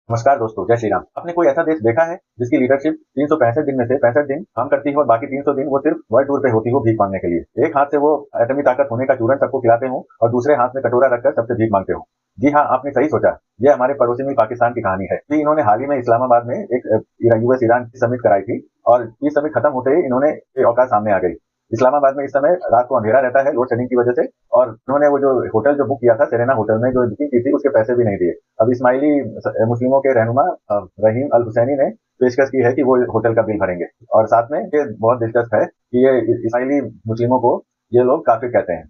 नमस्कार दोस्तों, जय श्री राम। आपने कोई ऐसा देश देखा है जिसकी लीडरशिप 365 दिन में से 65 दिन काम करती है और बाकी 300 दिन वो सिर्फ वर्ल्ड टूर पे होती हो भीख मांगने के लिए। एक हाथ से वो एटमी ताकत होने का चूरन सबको खिलाते हो और दूसरे हाथ में कटोरा रखकर सबसे भीख मांगते हो। जी हाँ, आपने सही सोचा। ये हमारे पड़ोसी मुल्क पाकिस्तान की कहानी है। कि इन्होंने हाल ही में इस्लामाबाद में एक यूएस ईरान की समिट कराई थी और ये समिट खत्म होते ही इन्होंने औकात सामने आ गई। इस्लामाबाद में इस समय रात को अंधेरा रहता है लोड शेडिंग की वजह से, और उन्होंने वो जो होटल जो बुक किया था सेरेना होटल में जो बुकिंग की थी उसके पैसे भी नहीं दिए। अब इस्माइली मुस्लिमों के रहनुमा रहीम अल हुसैनी ने पेशकश की है कि वो होटल का बिल भरेंगे, और साथ में ये बहुत दिलचस्प है कि ये इस्माइली मुस्लिमों को ये लोग काफिर कहते हैं।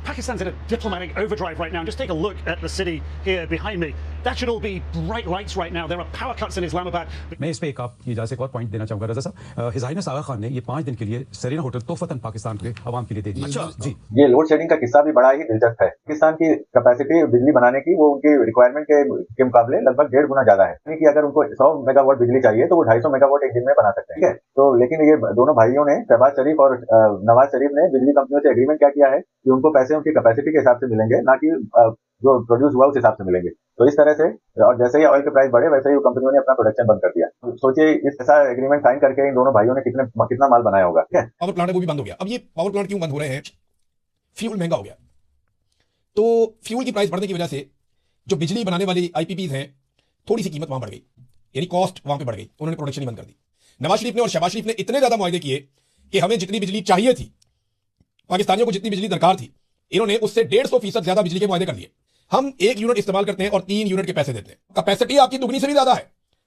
Pakistan's in a diplomatic overdrive right now. Just take a look at the city here behind me. That should all be bright lights right now. There are power cuts in Islamabad. मैं इस पे एक आपकी इजाज़त से एक और point देना चाहूँगा रज़ा साहब। हिज़ हाइनेस आगा खान ने ये 5 दिन के लिए सेरेना होटल तोहफ़तन पाकिस्तान के अवाम के लिए दे दिया। अच्छा जी, ये लोड शेडिंग का किस्सा भी बड़ा ही दिलचस्प है। पाकिस्तान की कैपेसिटी बिजली बनाने की वो उनकी रिक्वायरमेंट के मुकाबले लगभग 1.5 गुना ज्यादा है। यानी कि अगर उनको 100 मेगावाट बिजली चाहिए तो वो 250 मेगावाट एक दिन में बना सकते हैं। ठीक है, तो लेकिन ये दोनों भाइयों ने, शहबाज शरीफ और नवाज शरीफ ने, बिजली कंपनियों से एग्रीमेंट क्या किया है कि उनको पैसे उनकी कैपेसिटी के हिसाब से मिलेंगे, ना कि जो प्रोड्यूस हुआ उस हिसाब से मिलेंगे। तो इस तरह से, और जैसे ही ऑयल के प्राइस बढ़े वैसे ही कंपनियों ने अपना प्रोडक्शन बंद कर दिया। तो सोचिए इस ऐसा एग्रीमेंट साइन करके इन दोनों भाइयों ने कितना माल बनाया होगा। ठीक है, पावर प्लांट है वो भी बंद हो गया। अब ये पावर प्लांट क्यों बंद हो रहे हैं? फ्यूल महंगा हो गया, तो फ्यूल की प्राइस बढ़ने की वजह से जो बिजली बनाने वाली आईपीपीज हैं, थोड़ी सी कीमत वहां बढ़ गई, यानी कॉस्ट वहां पे बढ़ गई। उन्होंने प्रोडक्शन ही बंद कर दी। नवाज शरीफ ने और शहबाज शरीफ ने इतने ज्यादा मुआहदे किए कि हमें जितनी बिजली चाहिए थी, पाकिस्तानियों को जितनी बिजली दरकार थी, इन्होंने उससे 150% ज्यादा बिजली के मुआहदे कर दिए। हम 1 यूनिट इस्तेमाल करते हैं और 3 यूनिट के पैसे देते हैं। कैपेसिटी आपकी दुगनी से भी ज्यादा है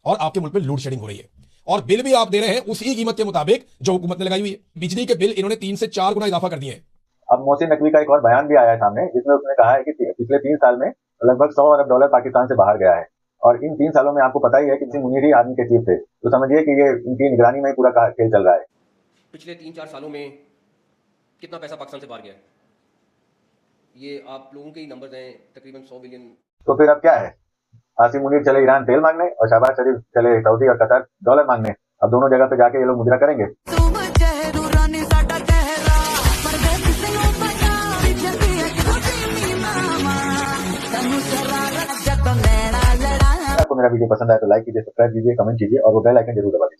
और आपके मुल्क में लोड शेडिंग हो रही है, और बिल भी आप दे रहे हैं उसी कीमत के मुताबिक जो हुकूमत ने लगाई हुई है। बिजली के बिल इन्होंने 3 से 4 गुना इजाफा कर दिए हैं। अब मोहसिन नकवी का एक और बयान भी आया है सामने, जिसमें उसने कहा है कि पिछले 3 साल में लगभग 100 अरब डॉलर पाकिस्तान से बाहर गया है। और इन 3 सालों में आपको पता ही है कि मुनीर ही आर्मी के चीफ थे, तो समझिए कि ये इनकी निगरानी में पूरा खेल चल रहा है। पिछले 3-4 सालों में कितना पैसा पाकिस्तान से बाहर गया है, ये आप लोगों के ही नंबर हैं, तकरीबन 100 बिलियन। तो फिर अब क्या है, आसिम मुनीर चले ईरान तेल मांगने और शहबाज शरीफ चले सऊदी और कतर डॉलर मांगने। अब दोनों जगह पे जाके ये लोग मुद्रा करेंगे। आपको मेरा वीडियो पसंद आया तो लाइक कीजिए, सब्सक्राइब कीजिए, कमेंट कीजिए और वो बेल आइकन जरूर दबा दीजिए।